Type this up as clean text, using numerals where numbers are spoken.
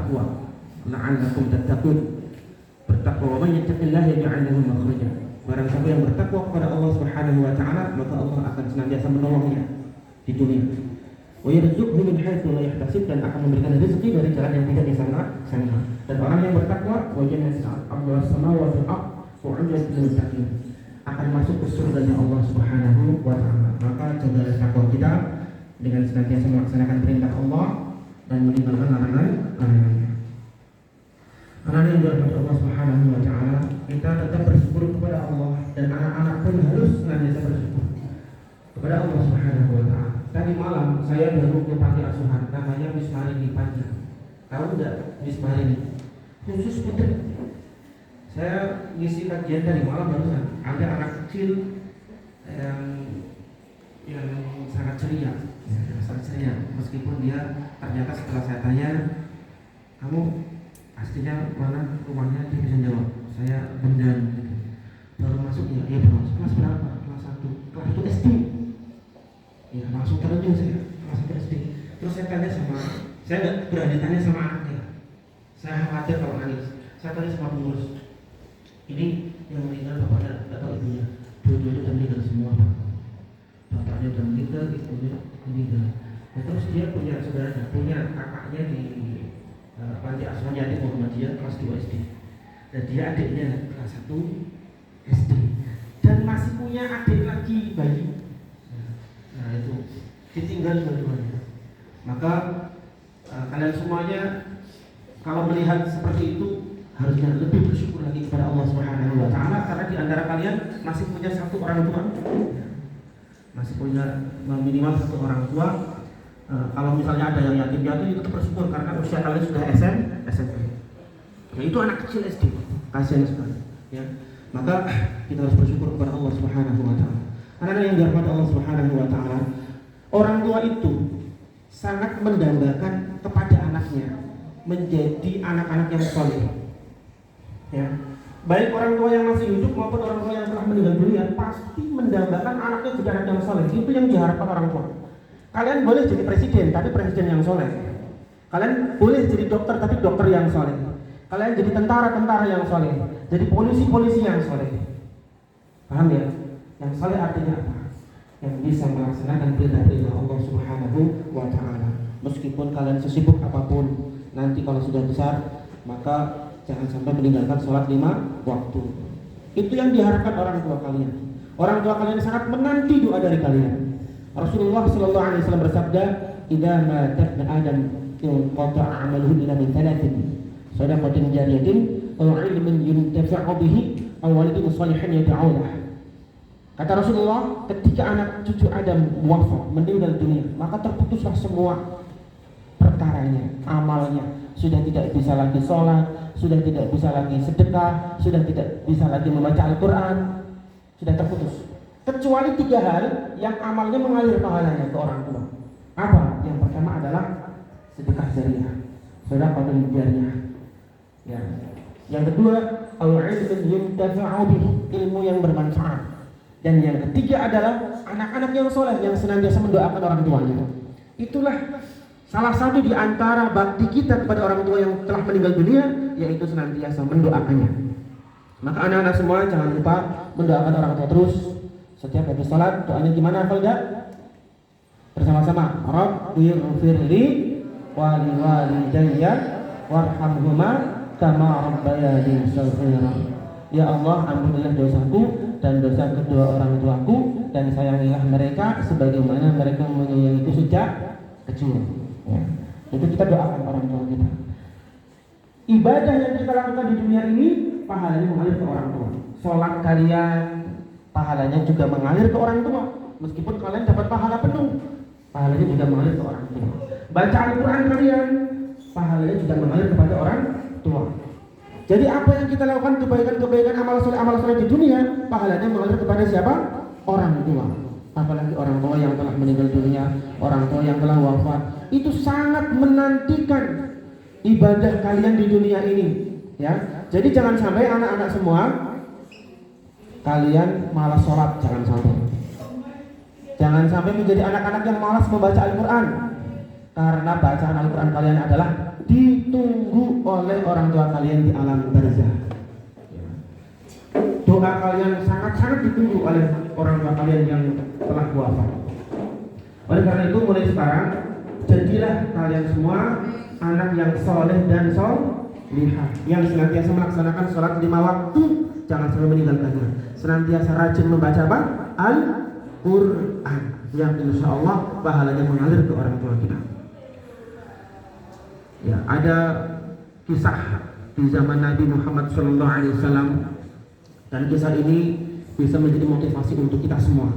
bertakwa. La'allakum tattaqun. Bertakwa, wa may yattaqillaha yaj'al lahu makhraja. Barang siapa yang bertakwa kepada Allah Subhanahu wa taala, maka Allah akan senantiasa menolongnya di dunia. Wa yarzuqhu min haitsu la yahtasib, dan akan memberikan rezeki dari jalan yang tidak disangka. Dan orang yang bertakwa, wa jannatu Abdul samawati wal ardh wa 'indahu lil muttaqin, akan masuk ke surga Allah Subhanahu wa taala. Maka jagalah takwa kita dengan senantiasa melaksanakan perintah Allah dan meninggalkan larangan-larangannya. Karena yang dirahmati Allah Subhanahu wa taala, kita tetap bersyukur kepada Allah, dan anak-anak pun harus senantiasa bersyukur kepada Allah Subhanahu wa taala. Tadi malam saya baru ke panti asuhan, namanya Miss Marini Panjang. Tahu enggak Miss Marini? Khusus putri. Saya ngisi kajian tadi malam barusan. Ada anak kecil yang sangat ceria, meskipun dia ternyata setelah saya tanya, kamu pastinya mana rumahnya, dia bisa jawab, saya Bendan gitu. Baru masuknya, ya baru masuk kelas berapa? Kelas 1 SD. Ya langsung terjun saya, kelas 1 SD. Terus saya tanya sama, saya nggak berani tanya sama anaknya, saya khawatir kalau nangis. Saya tanya sama pengurus, ini yang meninggal bapaknya atau ibunya? Dua-duanya udah meninggal semua, Pak. Bapaknya udah meninggal, ibunya meninggal. Nah, terus dia punya saudaranya, punya kakaknya di panti asuhan yatim Muhammadiyah kelas 2 SD. Dan dia adiknya kelas 1 SD. Dan masih punya adik lagi bayi. Nah itu ditinggal dua-duanya. Maka kalian semuanya kalau melihat seperti itu harusnya lebih bersyukur lagi kepada Allah Subhanahu wa taala, karena di antara kalian masih punya satu orang tua. Masih punya minimal satu orang tua. Kalau misalnya ada yang yatim piatu, itu bersyukur karena usia kalian sudah SMP. Ya, itu anak kecil SD, kasihan sekali. Ya, maka kita harus bersyukur kepada Allah Subhanahu wa taala. Karena yang dirahmati Allah Subhanahu wa taala, orang tua itu sangat mendambakan kepada anaknya menjadi anak-anak yang saleh. Ya, baik orang tua yang masih hidup maupun orang tua yang telah meninggal dunia pasti mendambakan anaknya jadi anak yang saleh. Itu yang diharapkan orang tua. Kalian boleh jadi presiden, tapi presiden yang soleh. Kalian boleh jadi dokter, tapi dokter yang soleh. Kalian jadi tentara yang soleh. Jadi polisi yang soleh. Paham ya? Yang soleh artinya apa? Yang bisa melaksanakan perintah-perintah Allah Subhanahu wa taala. Meskipun kalian sesibuk apapun, nanti kalau sudah besar, maka jangan sampai meninggalkan sholat 5 waktu. Itu yang diharapkan orang tua kalian. Orang tua kalian sangat menanti doa dari kalian. Rasulullah sallallahu alaihi wasallam bersabda, "Idza mata ibnu Adam inqata'a 'amaluhu illa min thalathin, shadaqatin jariyatin aw 'ilmin yuntafa'u bihi aw waladin shalihin yad'u lahu." Kata Rasulullah, ketika anak cucu Adam wafat, meninggal dunia, maka terputuslah semua perkaranya, amalnya. Sudah tidak bisa lagi sholat, sudah tidak bisa lagi sedekah, sudah tidak bisa lagi membaca Al-Quran, sudah terputus. Kecuali 3 hal yang amalnya mengalir pahalanya ke orang tua. Apa? Yang pertama adalah sedekah jariah, sedekah jariyah. Ya. Yang kedua, ilmun yuntafa'u bihi, ilmu yang bermanfaat. Dan yang ketiga adalah anak-anak yang soleh yang senantiasa mendoakan orang tuanya. Itulah salah satu di antara bakti kita kepada orang tua yang telah meninggal dunia, yaitu senantiasa mendoakannya. Maka anak-anak semua jangan lupa mendoakan orang tua terus. Setiap habis sholat, doanya gimana hafal gak? Bersama-sama, Rabbighfirli wa liwalidayya warhamhuma kama rabbayani shaghira. Ya Allah, ampunilah dosaku dan dosa kedua orang tuaku, dan sayangilah mereka sebagaimana mereka menyayangiku sejak kecil. Ya. Itu kita doakan orang tua kita. Ibadah yang kita lakukan di dunia ini pahalanya mengalir ke orang tua. Sholat kalian pahalanya juga mengalir ke orang tua. Meskipun kalian dapat pahala penuh, pahalanya juga mengalir ke orang tua. Baca Al-Quran kalian, pahalanya juga mengalir kepada orang tua. Jadi apa yang kita lakukan, kebaikan-kebaikan, amal soleh di dunia, pahalanya mengalir kepada siapa? Orang tua. Apalagi orang tua yang telah meninggal dunia, orang tua yang telah wafat, itu sangat menantikan ibadah kalian di dunia ini. Ya, jadi jangan sampai anak-anak semua kalian malas sholat, jangan sampai. Jangan sampai menjadi anak-anak yang malas membaca Al-Quran. Karena bacaan Al-Quran kalian adalah ditunggu oleh orang tua kalian di alam barzah. Doa kalian sangat-sangat ditunggu oleh orang tua kalian yang telah wafat. Oleh karena itu mulai sekarang jadilah kalian semua anak yang soleh dan solihah, yang senantiasa melaksanakan sholat 5 waktu, jangan sampai meninggalkannya. Senantiasa rajin membaca apa? Al-Quran, yang insya Allah pahalanya mengalir ke orang tua kita. Ya, ada kisah di zaman Nabi Muhammad SAW, dan kisah ini bisa menjadi motivasi untuk kita semua.